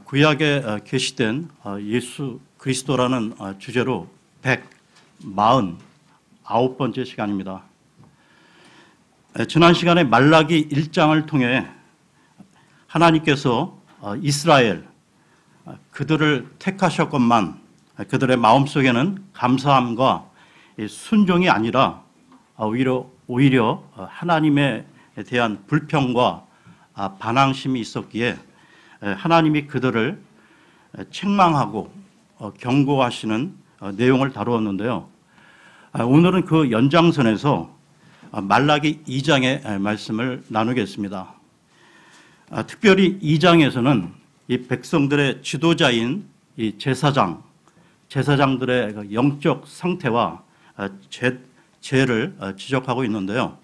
구약에 계시된 예수 그리스도라는 주제로 149번째 시간입니다. 지난 시간에 말라기 1장을 통해 하나님께서 이스라엘 그들을 택하셨건만 그들의 마음속에는 감사함과 순종이 아니라 오히려 하나님에 대한 불평과 반항심이 있었기에 하나님이 그들을 책망하고 경고하시는 내용을 다루었는데요. 오늘은 그 연장선에서 말라기 2장의 말씀을 나누겠습니다. 특별히 2장에서는 이 백성들의 지도자인 이 제사장들의 영적 상태와 죄를 지적하고 있는데요.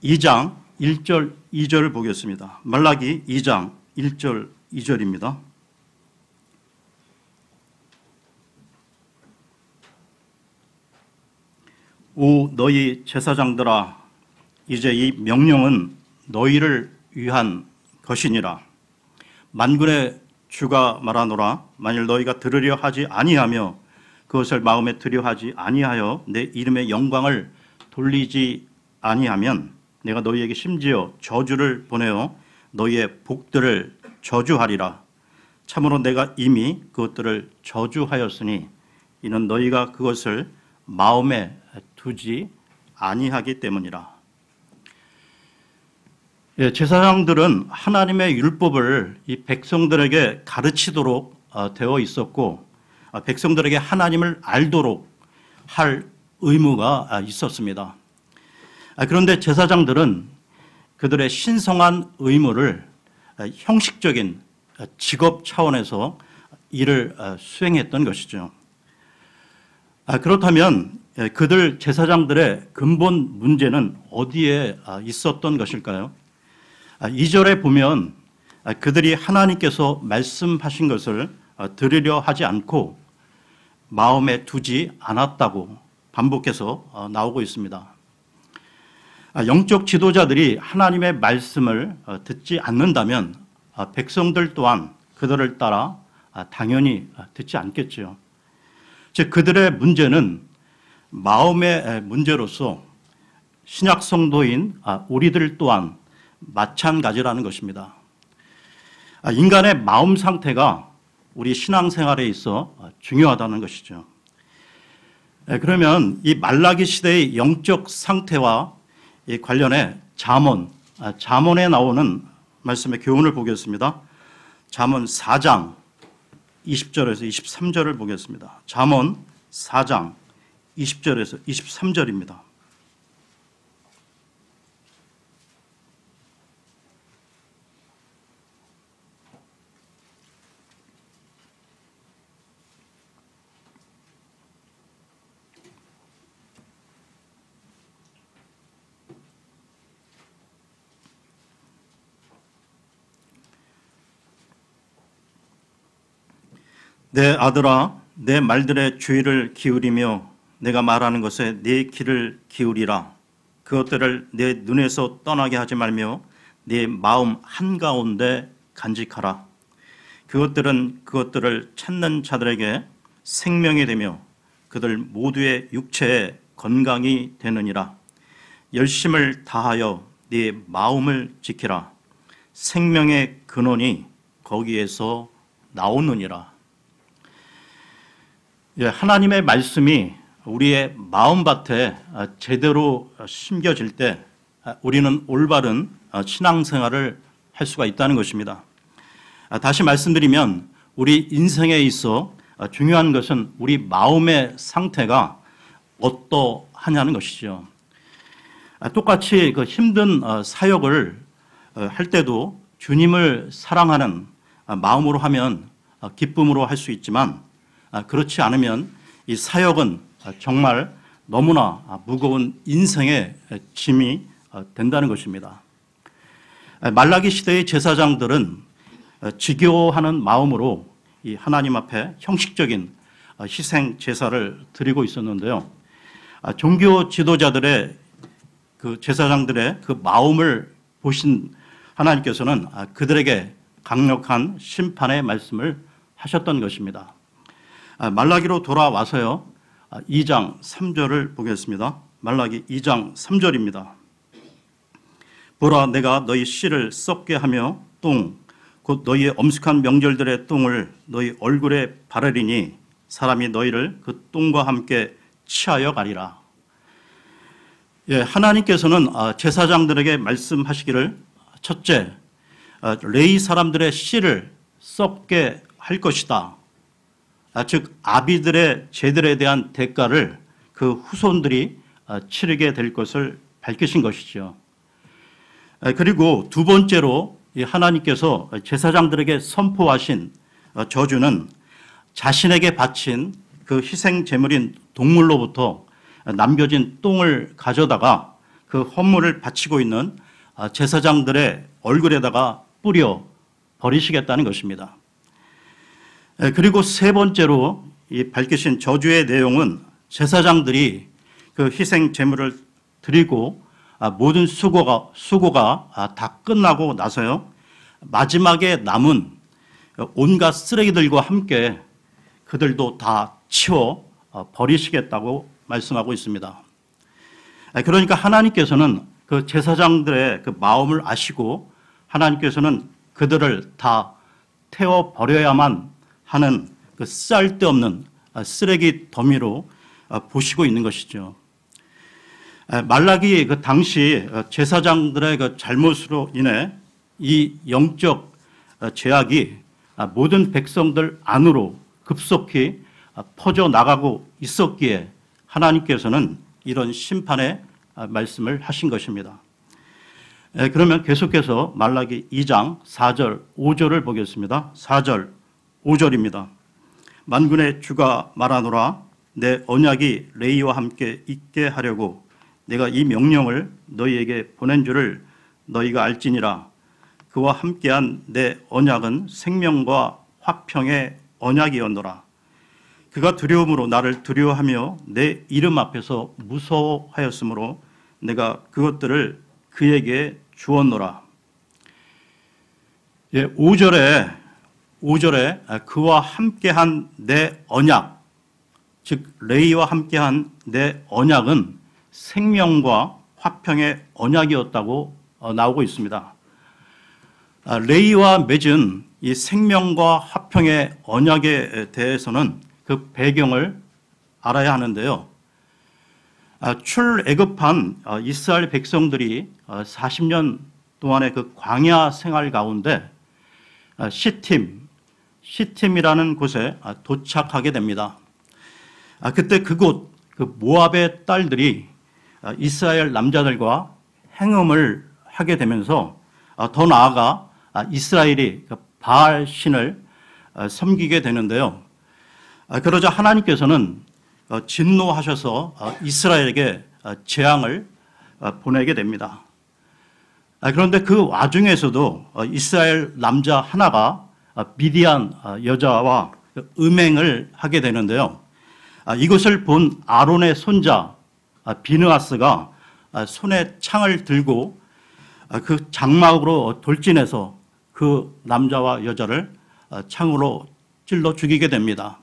2장 1절 2절을 보겠습니다. 말라기 2장 1절 2절입니다. 오 너희 제사장들아 이제 이 명령은 너희를 위한 것이니라. 만군의 주가 말하노라. 만일 너희가 들으려 하지 아니하며 그것을 마음에 들여 하지 아니하여 내 이름의 영광을 돌리지 아니하면 내가 너희에게 심지어 저주를 보내어 너희의 복들을 저주하리라. 참으로 내가 이미 그것들을 저주하였으니 이는 너희가 그것을 마음에 두지 아니하기 때문이라. 제사장들은 하나님의 율법을 이 백성들에게 가르치도록 되어 있었고 백성들에게 하나님을 알도록 할 의무가 있었습니다. 그런데 제사장들은 그들의 신성한 의무를 형식적인 직업 차원에서 일을 수행했던 것이죠. 그렇다면 그들 제사장들의 근본 문제는 어디에 있었던 것일까요? 2절에 보면 그들이 하나님께서 말씀하신 것을 들으려 하지 않고 마음에 두지 않았다고 반복해서 나오고 있습니다. 영적 지도자들이 하나님의 말씀을 듣지 않는다면 백성들 또한 그들을 따라 당연히 듣지 않겠죠. 즉 그들의 문제는 마음의 문제로서 신약 성도인 우리들 또한 마찬가지라는 것입니다. 인간의 마음 상태가 우리 신앙생활에 있어 중요하다는 것이죠. 그러면 이 말라기 시대의 영적 상태와 관련해 잠언에 나오는 말씀의 교훈을 보겠습니다. 잠언 4장 20절에서 23절을 보겠습니다. 잠언 4장 20절에서 23절입니다. 내 아들아 내 말들의 주의를 기울이며 내가 말하는 것에 네 귀를 기울이라. 그것들을 내 눈에서 떠나게 하지 말며 네 마음 한가운데 간직하라. 그것들을 찾는 자들에게 생명이 되며 그들 모두의 육체에 건강이 되느니라. 열심을 다하여 네 마음을 지키라. 생명의 근원이 거기에서 나오느니라. 하나님의 말씀이 우리의 마음밭에 제대로 심겨질 때 우리는 올바른 신앙생활을 할 수가 있다는 것입니다. 다시 말씀드리면 우리 인생에 있어 중요한 것은 우리 마음의 상태가 어떠하냐는 것이죠. 똑같이 그 힘든 사역을 할 때도 주님을 사랑하는 마음으로 하면 기쁨으로 할 수 있지만 그렇지 않으면 이 사역은 정말 너무나 무거운 인생의 짐이 된다는 것입니다. 말라기 시대의 제사장들은 지교하는 마음으로 이 하나님 앞에 형식적인 희생 제사를 드리고 있었는데요. 종교 지도자들의 그 제사장들의 그 마음을 보신 하나님께서는 그들에게 강력한 심판의 말씀을 하셨던 것입니다. 말라기로 돌아와서요. 2장 3절을 보겠습니다. 말라기 2장 3절입니다. 보라, 내가 너희 씨를 썩게 하며 똥, 곧 너희의 엄숙한 명절들의 똥을 너희 얼굴에 바르리니 사람이 너희를 그 똥과 함께 취하여 가리라. 예, 하나님께서는 제사장들에게 말씀하시기를 첫째, 레위 사람들의 씨를 썩게 할 것이다. 즉 아비들의 죄들에 대한 대가를 그 후손들이 치르게 될 것을 밝히신 것이죠. 그리고 두 번째로 하나님께서 제사장들에게 선포하신 저주는 자신에게 바친 그 희생 제물인 동물로부터 남겨진 똥을 가져다가 그 헌물을 바치고 있는 제사장들의 얼굴에다가 뿌려 버리시겠다는 것입니다. 그리고 세 번째로 이 밝히신 저주의 내용은 제사장들이 그 희생 제물을 드리고 모든 수고가 다 끝나고 나서요, 마지막에 남은 온갖 쓰레기들과 함께 그들도 다 치워 버리시겠다고 말씀하고 있습니다. 그러니까 하나님께서는 그 제사장들의 그 마음을 아시고 하나님께서는 그들을 다 태워 버려야만 하는 그 쓸데없는 쓰레기 더미로 보시고 있는 것이죠. 말라기 그 당시 제사장들의 그 잘못으로 인해 이 영적 죄악이 모든 백성들 안으로 급속히 퍼져 나가고 있었기에 하나님께서는 이런 심판의 말씀을 하신 것입니다. 그러면 계속해서 말라기 2장 4절 5절을 보겠습니다. 4절 5절입니다. 만군의 주가 말하노라, 내 언약이 레위와 함께 있게 하려고 내가 이 명령을 너희에게 보낸 줄을 너희가 알지니라. 그와 함께한 내 언약은 생명과 화평의 언약이었노라. 그가 두려움으로 나를 두려워하며 내 이름 앞에서 무서워하였으므로 내가 그것들을 그에게 주었노라. 5절에 그와 함께한 내 언약, 즉 레위와 함께한 내 언약은 생명과 화평의 언약이었다고 나오고 있습니다. 레위와 맺은 이 생명과 화평의 언약에 대해서는 그 배경을 알아야 하는데요. 출애굽한 이스라엘 백성들이 40년 동안의 그 광야 생활 가운데 시팀이라는 곳에 도착하게 됩니다. 그때 그곳 그 모압의 딸들이 이스라엘 남자들과 행음을 하게 되면서 더 나아가 이스라엘이 바알 신을 섬기게 되는데요. 그러자 하나님께서는 진노하셔서 이스라엘에게 재앙을 보내게 됩니다. 그런데 그 와중에서도 이스라엘 남자 하나가 미디안 여자와 음행을 하게 되는데요. 이것을 본 아론의 손자 비느하스가 손에 창을 들고 그 장막으로 돌진해서 그 남자와 여자를 창으로 찔러 죽이게 됩니다.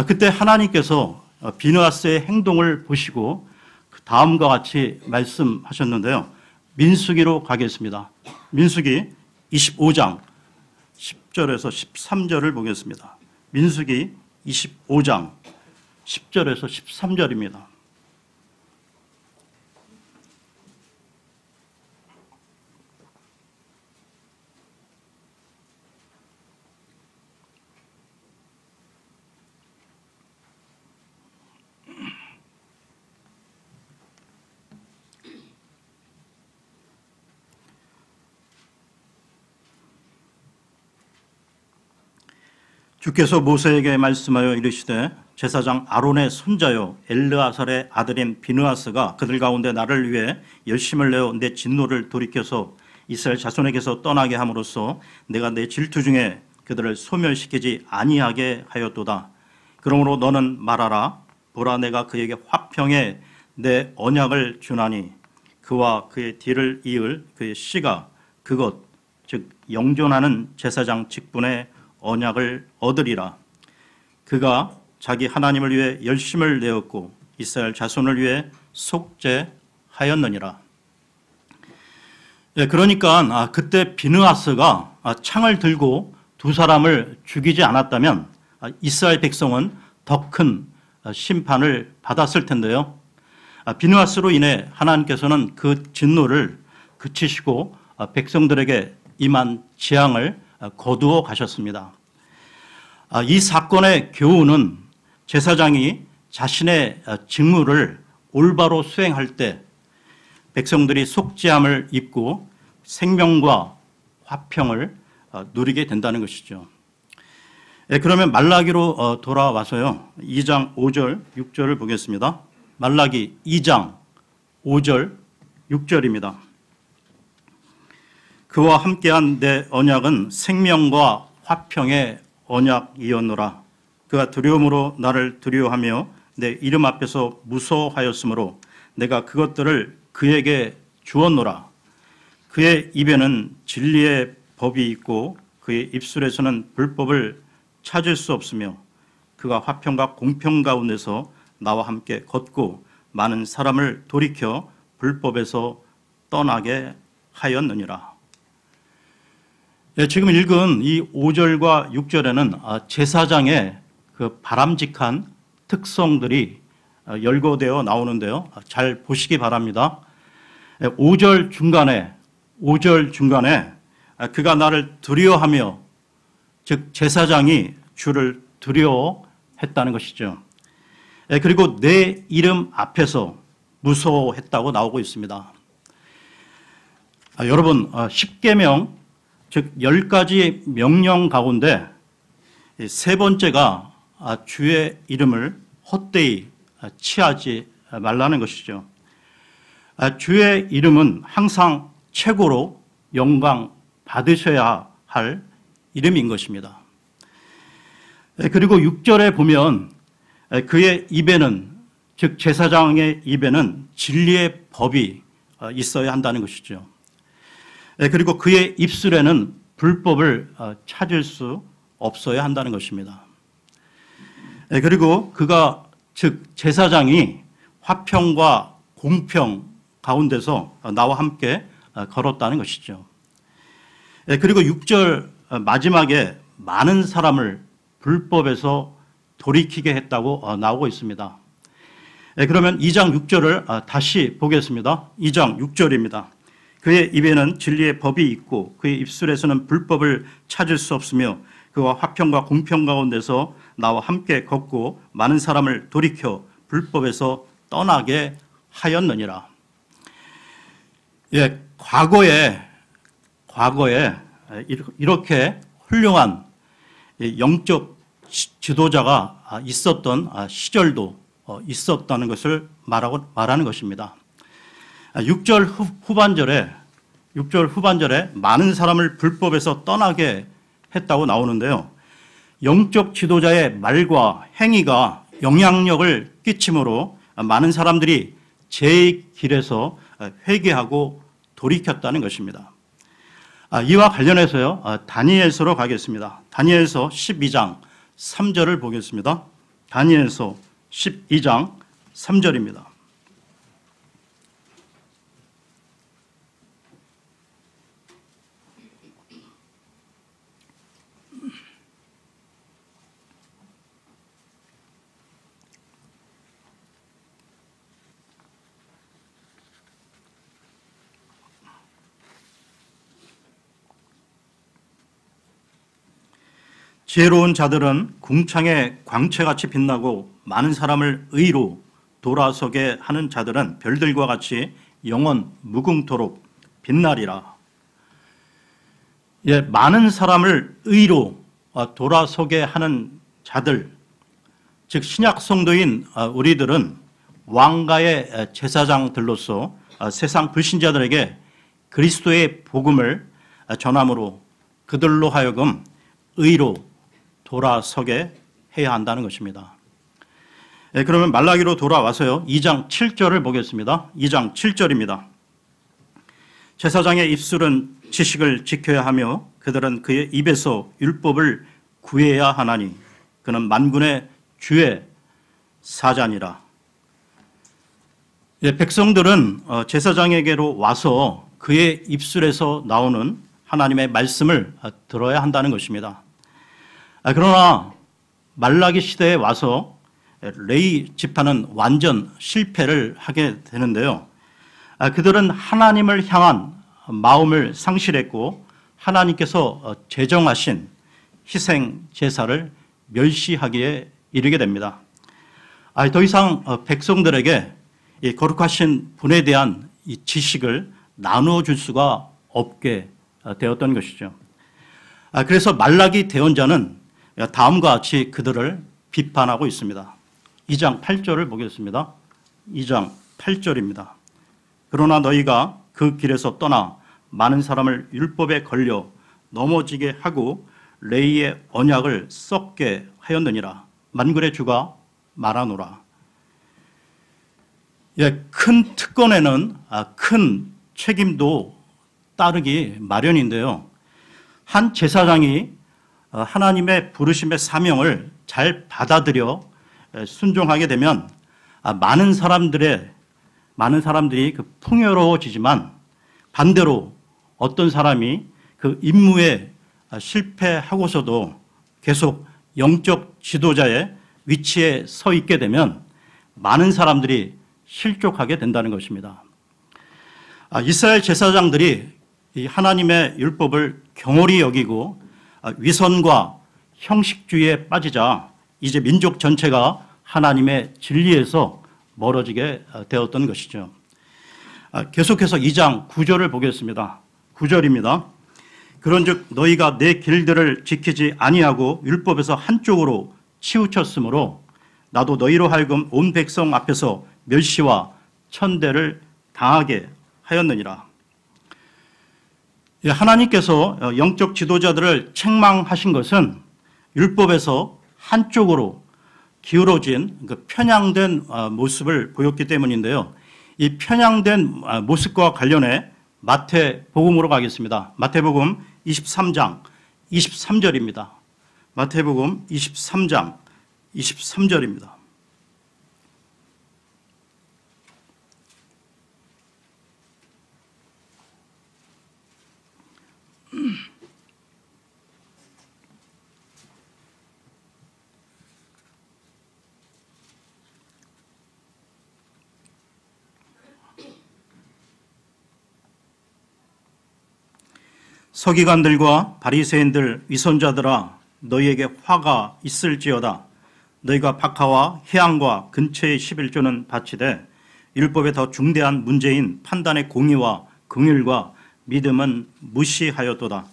그때 하나님께서 비느하스의 행동을 보시고 다음과 같이 말씀하셨는데요. 민수기로 가겠습니다. 민수기 25장 10절에서 13절을 보겠습니다. 민수기 25장 10절에서 13절입니다. 주께서 모세에게 말씀하여 이르시되 제사장 아론의 손자요 엘르아살의 아들인 비느하스가 그들 가운데 나를 위해 열심을 내어 내 진노를 돌이켜서 이스라엘 자손에게서 떠나게 함으로써 내가 내 질투 중에 그들을 소멸시키지 아니하게 하였도다. 그러므로 너는 말하라. 보라, 내가 그에게 화평에 내 언약을 주나니 그와 그의 뒤를 이을 그의 씨가 그것 즉 영존하는 제사장 직분의 언약을 얻으리라. 그가 자기 하나님을 위해 열심을 내었고 이스라엘 자손을 위해 속죄하였느니라. 그러니까 그때 비느하스가 창을 들고 두 사람을 죽이지 않았다면 이스라엘 백성은 더 큰 심판을 받았을 텐데요. 비느하스로 인해 하나님께서는 그 진노를 그치시고 백성들에게 임한 재앙을 거두어 가셨습니다. 이 사건의 교훈은 제사장이 자신의 직무를 올바로 수행할 때 백성들이 속죄함을 입고 생명과 화평을 누리게 된다는 것이죠. 그러면 말라기로 돌아와서요. 2장 5절, 6절을 보겠습니다. 말라기 2장 5절, 6절입니다. 그와 함께한 내 언약은 생명과 화평의 언약이었노라. 그가 두려움으로 나를 두려워하며 내 이름 앞에서 무서워하였으므로 내가 그것들을 그에게 주었노라. 그의 입에는 진리의 법이 있고 그의 입술에서는 불법을 찾을 수 없으며 그가 화평과 공평 가운데서 나와 함께 걷고 많은 사람을 돌이켜 불법에서 떠나게 하였느니라. 지금 읽은 이 5절과 6절에는 제사장의 그 바람직한 특성들이 열거되어 나오는데요. 잘 보시기 바랍니다. 5절 중간에 그가 나를 두려워하며, 즉 제사장이 주를 두려워했다는 것이죠. 그리고 내 이름 앞에서 무서워했다고 나오고 있습니다. 여러분, 십계명, 즉 10가지 명령 가운데 세 번째가 주의 이름을 헛되이 취하지 말라는 것이죠. 주의 이름은 항상 최고로 영광 받으셔야 할 이름인 것입니다. 그리고 6절에 보면 그의 입에는, 즉 제사장의 입에는 진리의 법이 있어야 한다는 것이죠. 그리고 그의 입술에는 불법을 찾을 수 없어야 한다는 것입니다. 그리고 그가, 즉 제사장이 화평과 공평 가운데서 나와 함께 걸었다는 것이죠. 그리고 6절 마지막에 많은 사람을 불법에서 돌이키게 했다고 나오고 있습니다. 그러면 2장 6절을 다시 보겠습니다. 2장 6절입니다. 그의 입에는 진리의 법이 있고 그의 입술에서는 불법을 찾을 수 없으며 그와 화평과 공평 가운데서 나와 함께 걷고 많은 사람을 돌이켜 불법에서 떠나게 하였느니라. 과거에 이렇게 훌륭한 영적 지도자가 있었던 시절도 있었다는 것을 말하는 것입니다. 6절 후반절에 많은 사람을 불법에서 떠나게 했다고 나오는데요. 영적 지도자의 말과 행위가 영향력을 끼침으로 많은 사람들이 제 길에서 회개하고 돌이켰다는 것입니다. 이와 관련해서요, 다니엘서로 가겠습니다. 다니엘서 12장 3절을 보겠습니다. 다니엘서 12장 3절입니다. 지혜로운 자들은 궁창의 광채같이 빛나고 많은 사람을 의로 돌아서게 하는 자들은 별들과 같이 영원 무궁토록 빛나리라. 많은 사람을 의로 돌아서게 하는 자들, 즉 신약 성도인 우리들은 왕가의 제사장들로서 세상 불신자들에게 그리스도의 복음을 전함으로 그들로 하여금 의로 돌아서게 해야 한다는 것입니다. 그러면 말라기로 돌아와서요, 2장 7절을 보겠습니다. 2장 7절입니다. 제사장의 입술은 지식을 지켜야 하며 그들은 그의 입에서 율법을 구해야 하나니 그는 만군의 주의 사자니라. 백성들은 제사장에게로 와서 그의 입술에서 나오는 하나님의 말씀을 들어야 한다는 것입니다. 그러나 말라기 시대에 와서 레위 지파는 완전 실패를 하게 되는데요. 그들은 하나님을 향한 마음을 상실했고 하나님께서 제정하신 희생 제사를 멸시하기에 이르게 됩니다. 더 이상 백성들에게 이 거룩하신 분에 대한 이 지식을 나누어 줄 수가 없게 되었던 것이죠. 그래서 말라기 대언자는 다음과 같이 그들을 비판하고 있습니다. 2장 8절을 보겠습니다. 2장 8절입니다. 그러나 너희가 그 길에서 떠나 많은 사람을 율법에 걸려 넘어지게 하고 레위의 언약을 썩게 하였느니라. 만군의 주가 말하노라. 큰 특권에는 큰 책임도 따르기 마련인데요. 한 제사장이 하나님의 부르심의 사명을 잘 받아들여 순종하게 되면 많은 사람들이 풍요로워지지만 반대로 어떤 사람이 그 임무에 실패하고서도 계속 영적 지도자의 위치에 서 있게 되면 많은 사람들이 실족하게 된다는 것입니다. 이스라엘 제사장들이 이 하나님의 율법을 경홀히 여기고 위선과 형식주의에 빠지자 이제 민족 전체가 하나님의 진리에서 멀어지게 되었던 것이죠. 계속해서 2장 9절을 보겠습니다. 9절입니다. 그런즉 너희가 내 길들을 지키지 아니하고 율법에서 한쪽으로 치우쳤으므로 나도 너희로 하여금 온 백성 앞에서 멸시와 천대를 당하게 하였느니라. 하나님께서 영적 지도자들을 책망하신 것은 율법에서 한쪽으로 기울어진 그 편향된 모습을 보였기 때문인데요. 이 편향된 모습과 관련해 마태복음으로 가겠습니다. 마태복음 23장 23절입니다. 마태복음 23장 23절입니다. 서기관들과 바리새인들 위선자들아 너희에게 화가 있을지어다. 너희가 박하와 회항과 근처의 11조는 바치되 율법에 더 중대한 문제인 판단의 공의와 긍휼과 믿음은 무시하였도다.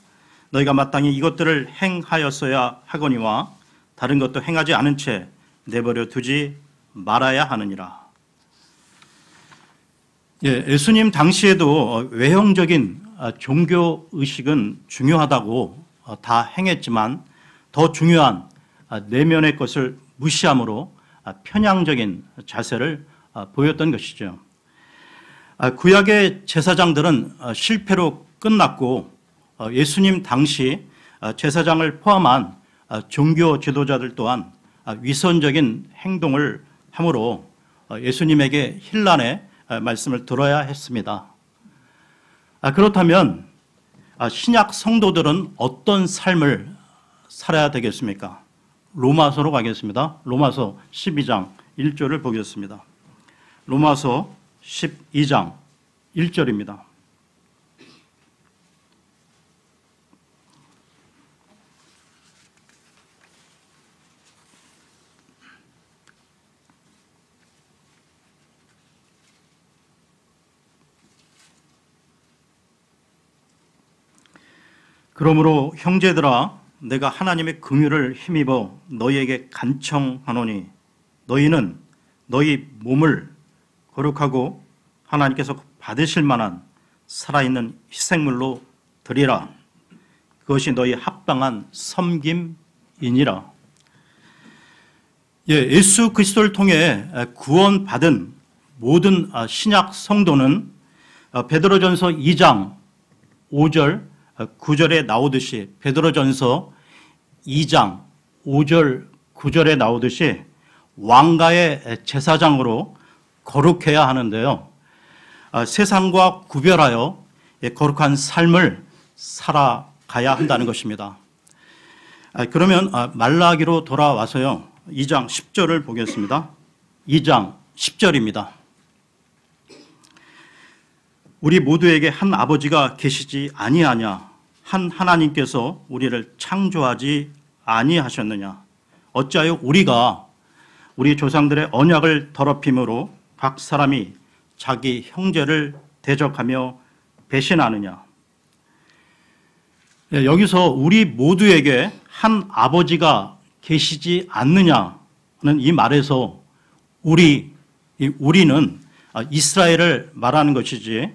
너희가 마땅히 이것들을 행하였어야 하거니와 다른 것도 행하지 않은 채 내버려 두지 말아야 하느니라. 예수님 당시에도 외형적인 종교 의식은 중요하다고 다 행했지만 더 중요한 내면의 것을 무시함으로 편향적인 자세를 보였던 것이죠. 구약의 제사장들은 실패로 끝났고 예수님 당시 제사장을 포함한 종교 지도자들 또한 위선적인 행동을 함으로 예수님에게 힐난의 말씀을 들어야 했습니다. 그렇다면 신약 성도들은 어떤 삶을 살아야 되겠습니까? 로마서로 가겠습니다. 로마서 12장 1절을 보겠습니다. 로마서 12장 1절입니다. 그러므로 형제들아 내가 하나님의 긍휼을 힘입어 너희에게 간청하노니 너희는 너희 몸을 거룩하고 하나님께서 받으실 만한 살아있는 희생물로 드리라. 그것이 너희 합당한 섬김이니라. 예수 그리스도를 통해 구원받은 모든 신약 성도는 베드로전서 2장 5절 9절에 나오듯이 베드로전서 2장 5절 9절에 나오듯이 왕가의 제사장으로 거룩해야 하는데요. 세상과 구별하여 거룩한 삶을 살아가야 한다는 것입니다. 그러면 말라기로 돌아와서요. 2장 10절을 보겠습니다. 2장 10절입니다. 우리 모두에게 한 아버지가 계시지 아니하냐? 한 하나님께서 우리를 창조하지 아니하셨느냐? 어찌하여 우리가 우리 조상들의 언약을 더럽힘으로 각 사람이 자기 형제를 대적하며 배신하느냐? 여기서 우리 모두에게 한 아버지가 계시지 않느냐는 이 말에서 우리는 이스라엘을 말하는 것이지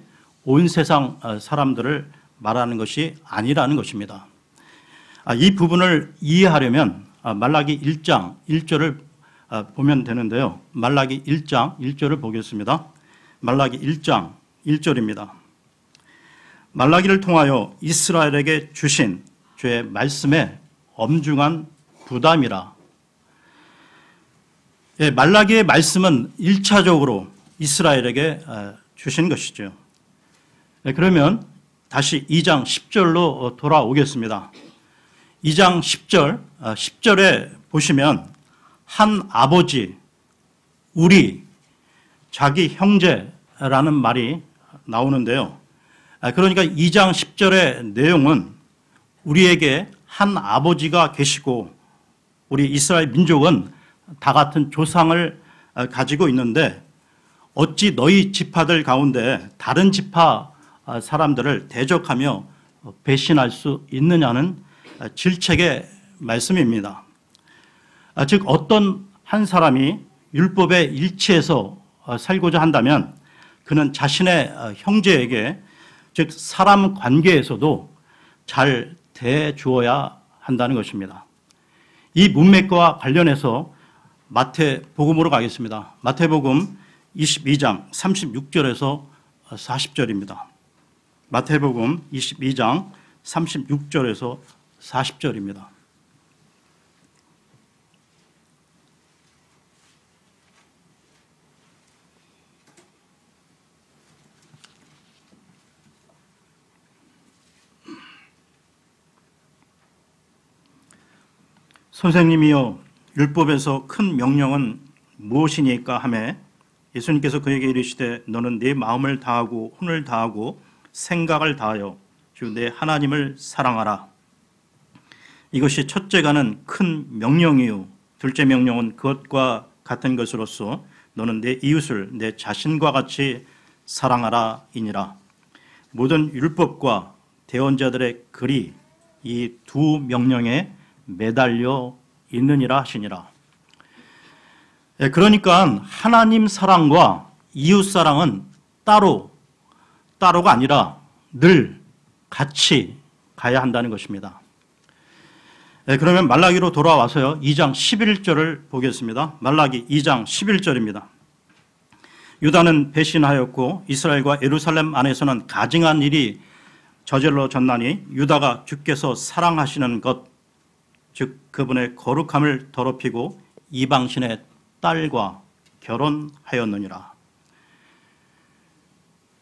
온 세상 사람들을 말하는 것이 아니라는 것입니다. 이 부분을 이해하려면 말라기 1장 1절을 보면 되는데요. 말라기 1장 1절을 보겠습니다. 말라기 1장 1절입니다. 말라기를 통하여 이스라엘에게 주신 주의 말씀에 엄중한 부담이라. 말라기의 말씀은 1차적으로 이스라엘에게 주신 것이죠. 그러면 다시 2장 10절로 돌아오겠습니다. 2장 10절, 10절에 보시면 한 아버지, 우리, 자기 형제라는 말이 나오는데요. 그러니까 2장 10절의 내용은 우리에게 한 아버지가 계시고 우리 이스라엘 민족은 다 같은 조상을 가지고 있는데 어찌 너희 지파들 가운데 다른 지파 사람들을 대적하며 배신할 수 있느냐는 질책의 말씀입니다. 즉 어떤 한 사람이 율법에 일치해서 살고자 한다면 그는 자신의 형제에게 즉 사람 관계에서도 잘 대주어야 한다는 것입니다. 이 문맥과 관련해서 마태복음으로 가겠습니다. 마태복음 22장 36절에서 40절입니다. 마태복음 22장 36절에서 40절입니다. 선생님이여 율법에서 큰 명령은 무엇이니까 하매 예수님께서 그에게 이르시되 너는 네 마음을 다하고 혼을 다하고 생각을 다하여 주 내 하나님을 사랑하라. 이것이 첫째가는 큰 명령이요 둘째 명령은 그것과 같은 것으로서 너는 내 이웃을 내 자신과 같이 사랑하라이니라. 모든 율법과 대언자들의 글이 이 두 명령에 매달려 있느니라 하시니라. 그러니까 하나님 사랑과 이웃 사랑은 따로가 아니라 늘 같이 가야 한다는 것입니다. 그러면 말라기로 돌아와서요. 2장 11절을 보겠습니다. 말라기 2장 11절입니다. 유다는 배신하였고 이스라엘과 예루살렘 안에서는 가증한 일이 저질러졌나니 유다가 주께서 사랑하시는 것, 즉 그분의 거룩함을 더럽히고 이방신의 딸과 결혼하였느니라.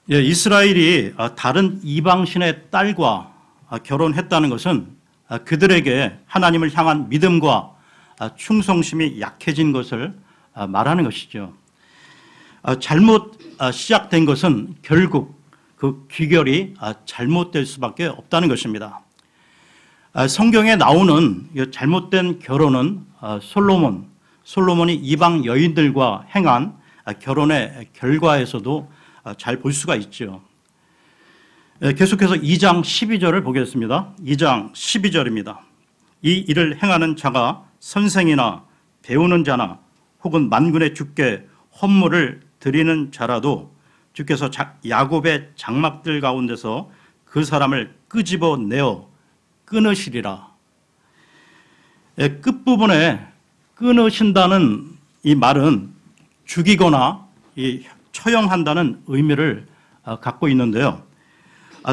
이스라엘이 다른 이방신의 딸과 결혼했다는 것은 그들에게 하나님을 향한 믿음과 충성심이 약해진 것을 말하는 것이죠. 잘못 시작된 것은 결국 그 귀결이 잘못될 수밖에 없다는 것입니다. 성경에 나오는 잘못된 결혼은 솔로몬이 이방 여인들과 행한 결혼의 결과에서도 잘 볼 수가 있죠. 계속해서 2장 12절을 보겠습니다. 2장 12절입니다. 이 일을 행하는 자가 선생이나 배우는 자나 혹은 만군의 주께 헌물을 드리는 자라도 주께서 야곱의 장막들 가운데서 그 사람을 끄집어내어 끊으시리라. 끝부분에 끊으신다는 이 말은 죽이거나 처형한다는 의미를 갖고 있는데요.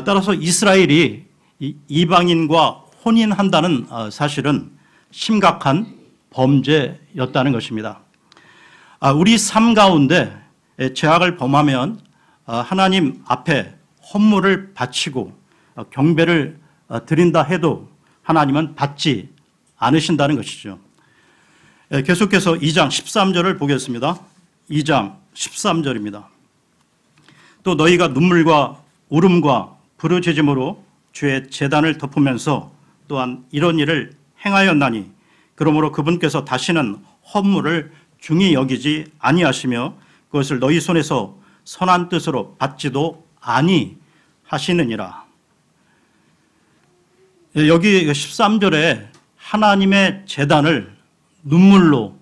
따라서 이스라엘이 이 이방인과 혼인한다는 사실은 심각한 범죄였다는 것입니다. 우리 삶 가운데 죄악을 범하면 하나님 앞에 헌물을 바치고 경배를 드린다 해도 하나님은 받지 않으신다는 것이죠. 계속해서 2장 13절을 보겠습니다. 2장 13절입니다. 또 너희가 눈물과 울음과 부르짖음으로 주의 제단을 덮으면서 또한 이런 일을 행하였나니 그러므로 그분께서 다시는 헌물을 중히 여기지 아니하시며 그것을 너희 손에서 선한 뜻으로 받지도 아니하시느니라. 여기 13절에 하나님의 제단을 눈물로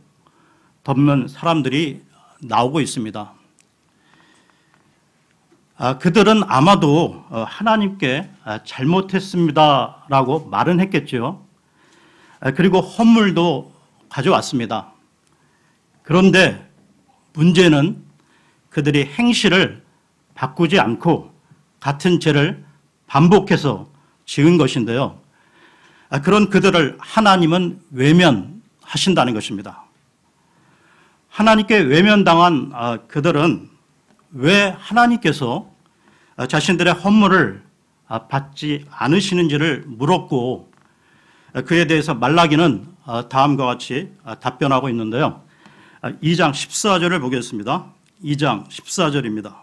덮는 사람들이 나오고 있습니다. 그들은 아마도 하나님께 잘못했습니다라고 말은 했겠죠. 그리고 헌물도 가져왔습니다. 그런데 문제는 그들이 행실을 바꾸지 않고 같은 죄를 반복해서 지은 것인데요. 그런 그들을 하나님은 외면하신다는 것입니다. 하나님께 외면당한 그들은 왜 하나님께서 자신들의 헌물을 받지 않으시는지를 물었고 그에 대해서 말라기는 다음과 같이 답변하고 있는데요. 2장 14절을 보겠습니다. 2장 14절입니다.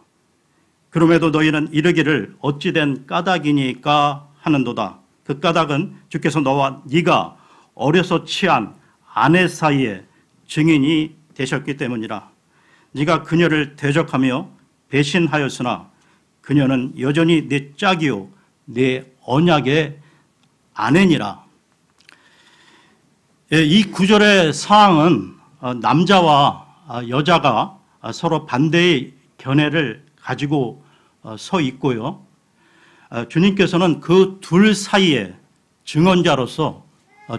그럼에도 너희는 이르기를 어찌된 까닭이니까 하는도다. 그 까닭은 주께서 너와 네가 어려서 취한 아내 사이에 증인이 되셨기 때문이라. 네가 그녀를 대적하며 배신하였으나 그녀는 여전히 네 짝이요 네 언약의 아내니라. 이 구절의 사항은 남자와 여자가 서로 반대의 견해를 가지고 서 있고요. 주님께서는 그 둘 사이에 증언자로서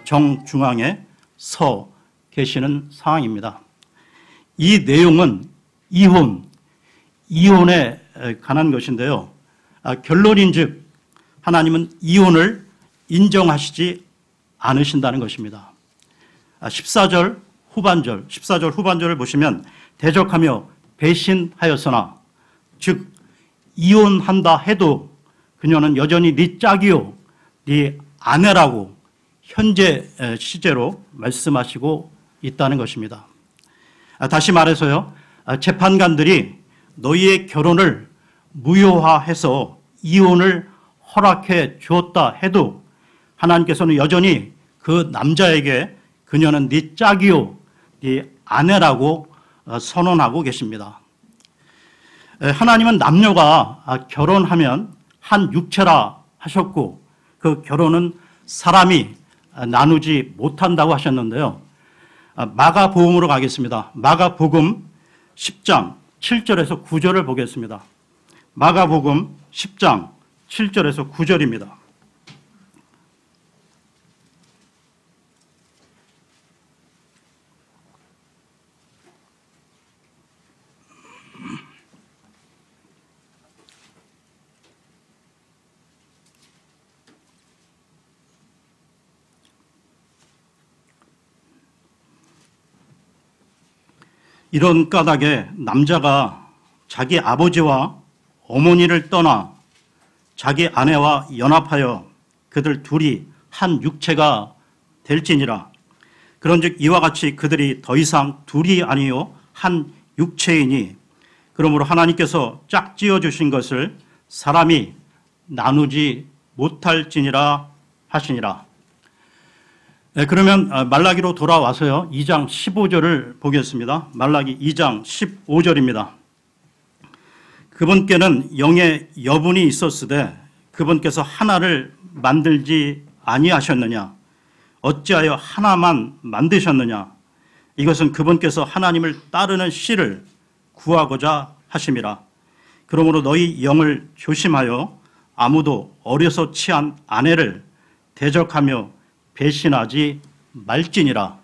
정중앙에 서 계시는 상황입니다. 이 내용은 이혼에 관한 것인데요. 결론인즉 하나님은 이혼을 인정하시지 않으신다는 것입니다. 14절 후반절을 보시면 대적하며 배신하였으나 즉 이혼한다 해도 그녀는 여전히 네 짝이요 네 아내라고 현재 시제로 말씀하시고 있다는 것입니다. 다시 말해서요. 재판관들이 너희의 결혼을 무효화해서 이혼을 허락해 주었다 해도 하나님께서는 여전히 그 남자에게 그녀는 네 짝이요 네 아내라고 선언하고 계십니다. 하나님은 남녀가 결혼하면 한 육체라 하셨고 그 결혼은 사람이 나누지 못한다고 하셨는데요. 마가복음으로 가겠습니다. 마가복음 10장 7절에서 9절을 보겠습니다. 마가복음 10장 7절에서 9절입니다. 이런 까닭에 남자가 자기 아버지와 어머니를 떠나 자기 아내와 연합하여 그들 둘이 한 육체가 될지니라. 그런즉 이와 같이 그들이 더 이상 둘이 아니요 한 육체이니 그러므로 하나님께서 짝지어 주신 것을 사람이 나누지 못할지니라 하시니라. 그러면 말라기로 돌아와서요. 2장 15절을 보겠습니다. 말라기 2장 15절입니다. 그분께는 영의 여분이 있었으되 그분께서 하나를 만들지 아니하셨느냐? 어찌하여 하나만 만드셨느냐? 이것은 그분께서 하나님을 따르는 씨를 구하고자 하심이라. 그러므로 너희 영을 조심하여 아무도 어려서 취한 아내를 대적하며 배신하지 말지니라.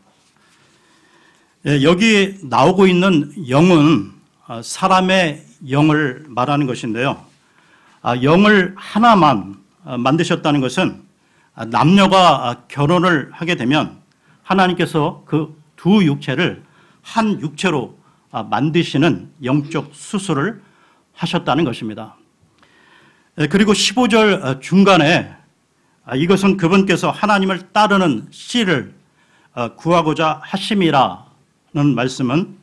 여기 나오고 있는 영은 사람의 영을 말하는 것인데요. 영을 하나만 만드셨다는 것은 남녀가 결혼을 하게 되면 하나님께서 그 두 육체를 한 육체로 만드시는 영적 수술을 하셨다는 것입니다. 그리고 15절 중간에 이것은 그분께서 하나님을 따르는 씨를 구하고자 하심이라는 말씀은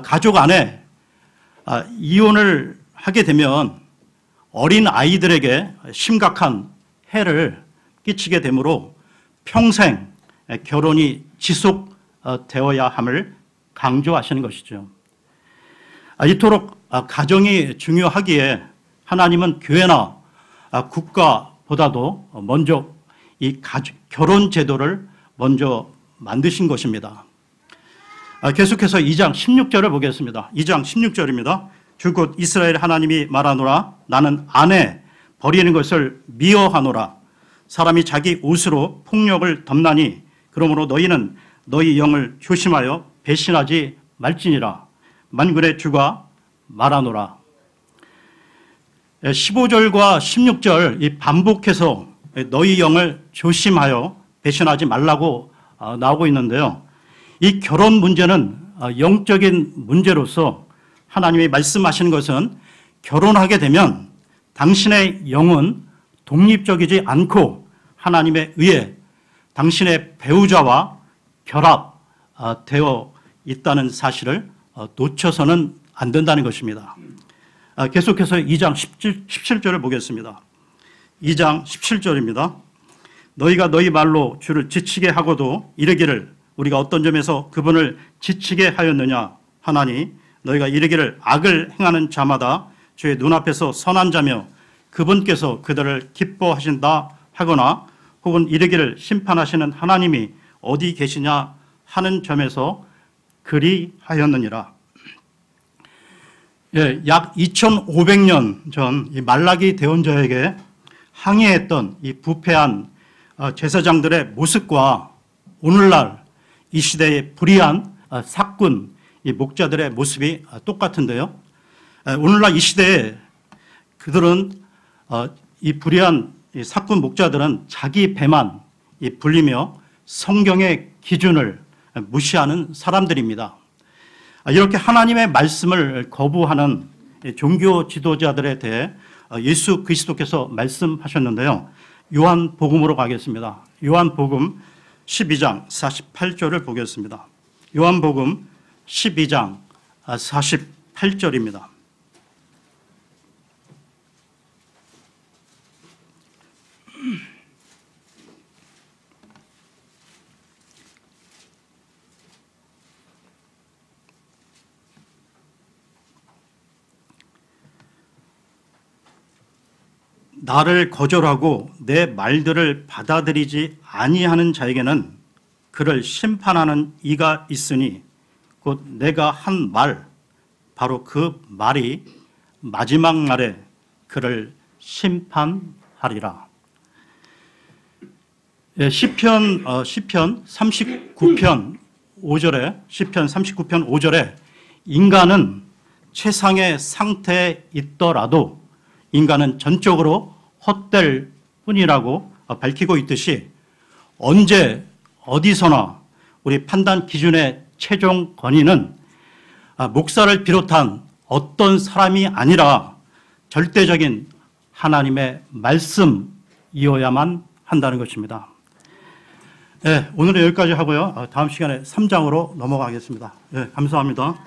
가족 안에 이혼을 하게 되면 어린 아이들에게 심각한 해를 끼치게 되므로 평생 결혼이 지속되어야 함을 강조하시는 것이죠. 이토록 가정이 중요하기에 하나님은 교회나 국가보다도 먼저 이 결혼 제도를 먼저 만드신 것입니다. 계속해서 2장 16절을 보겠습니다. 2장 16절입니다. 주 곧 이스라엘 하나님이 말하노라 나는 아내 버리는 것을 미워하노라 사람이 자기 옷으로 폭력을 덮나니 그러므로 너희는 너희 영을 조심하여 배신하지 말지니라 만군의 주가 말하노라. 15절과 16절 이 반복해서 너희 영을 조심하여 배신하지 말라고 나오고 있는데요. 이 결혼 문제는 영적인 문제로서 하나님이 말씀하시는 것은 결혼하게 되면 당신의 영은 독립적이지 않고 하나님에 의해 당신의 배우자와 결합되어 있다는 사실을 놓쳐서는 안 된다는 것입니다. 계속해서 2장 17절을 보겠습니다. 2장 17절입니다. 너희가 너희 말로 주를 지치게 하고도 이르기를 우리가 어떤 점에서 그분을 지치게 하였느냐 하나니 너희가 이르기를 악을 행하는 자마다 주의 눈앞에서 선한 자며 그분께서 그들을 기뻐하신다 하거나 혹은 이르기를 심판하시는 하나님이 어디 계시냐 하는 점에서 그리하였느니라. 약 2500년 전 이 말라기 대원자에게 항해했던 이 부패한 제사장들의 모습과 오늘날 이 시대의 불의한 사꾼 이 목자들의 모습이 똑같은데요. 오늘날 이 시대에 그들은 이 불의한 이 사꾼 목자들은 자기 배만 불리며 성경의 기준을 무시하는 사람들입니다. 이렇게 하나님의 말씀을 거부하는 종교 지도자들에 대해 예수 그리스도께서 말씀하셨는데요. 요한복음으로 가겠습니다. 요한복음 12장 48절을 보겠습니다. 요한복음 12장 48절입니다. 나를 거절하고 내 말들을 받아들이지 아니하는 자에게는 그를 심판하는 이가 있으니 곧 내가 한 말 바로 그 말이 마지막 날에 그를 심판하리라. 시편 39편 5절에 인간은 최상의 상태에 있더라도 인간은 전적으로 헛될 뿐이라고 밝히고 있듯이 언제 어디서나 우리 판단 기준의 최종 권위는 목사를 비롯한 어떤 사람이 아니라 절대적인 하나님의 말씀이어야만 한다는 것입니다. 네, 오늘은 여기까지 하고요. 다음 시간에 3장으로 넘어가겠습니다. 네, 감사합니다.